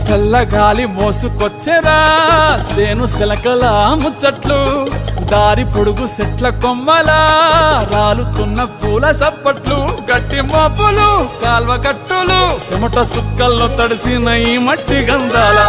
చల్లగాలి మోసుకొచ్చెరా సేను శిలకల ముచ్చట్లు దారి పొడుగు సెట్ల కొమ్మలా రాలుతున్న పూల సప్పట్లు గట్టి మోపులు కాల్వ గట్టులు చెమట సుక్కల్లో తడిసిన ఈ మట్టి గంధాల